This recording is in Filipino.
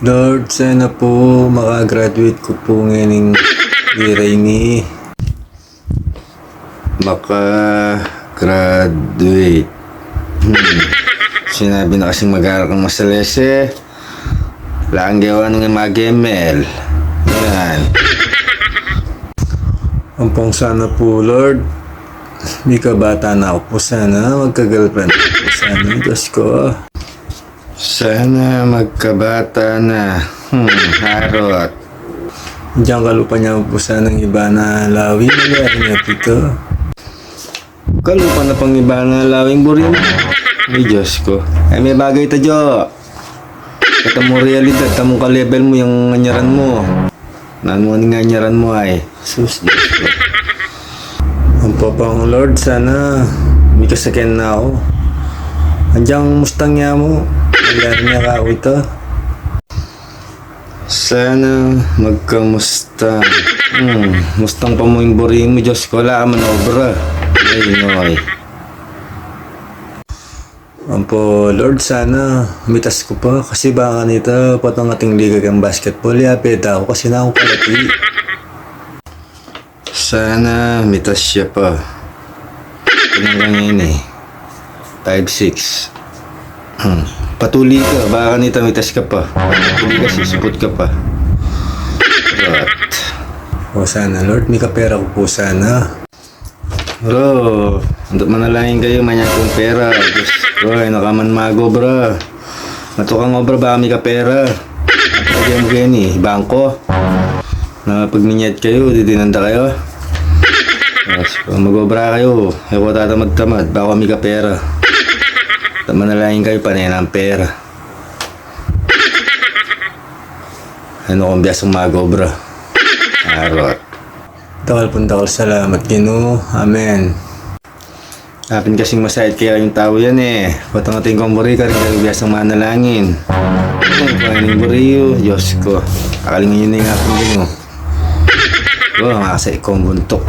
Lord, sana po makagraduate ko po ngayon ng ni makagraduate. Sinabi na kasing mag-aaral kang masalese. Wala kang gawa ng mga gemel. Yan. Ang pang sana po, Lord. Hindi ka bata na ako po sana. Magka-girlfriend ako po sana. Diyos ko. Sana magkabata na. Harot. Diyan kalupa niya po sana ng iba na lawing. Nangyari niya dito. Kalupa na pang iba na lawing burin. Ay, Diyos ko. Ay, may bagay ta, Jo. Kata mo realidad. Tamong ka-level mo yung anyaran mo. Naan mo nga anyaran mo ay. Sus, Diyos ko. Ang papang Lord, sana may kasakyan na ako. Andiyan mustang niya mo. Nangyari niya ka ako ito. Sana magka-mustang. Mustang pa mo yung buri mo, Diyos ko. Wala ka man obra. Ay, noy. Ampo, Lord, sana mitas ko pa. Kasi baka nito, patang ating liga ng basketball. Yapeta ako kasi na akong kalati. Sana mitas siya pa. Ito lang yun eh. 5'6". Patuli ka, baka nito mitas ka pa. Patuli ka, sisipot ka pa. Right. O sana, Lord, may kapera ko po sana. Bro, hindi manalangin kayo, manyak kong pera. Diyos ko, nakaman mago, bro. Matukang obra, baka may kapera. Pagyan mo kayo ni, bangko. Na pag minyat kayo, didinanda kayo. Kung mag-obra kayo, ako tata magtamad, baka may kapera. Manalangin kayo, panay ng pera. Ano kong biyasong mag-obra? Arot. Dakal pong dakal, salamat Ginoo. Amen. Hapin kasing masahit kaya yung tao yan eh. Patang ating kong buri ka rin kayo biyasong manalangin. Kung kainin buriyo, Diyos ko. Kakalingin yun na yung hapin Ginoo. Oh, makasa ikong buntok.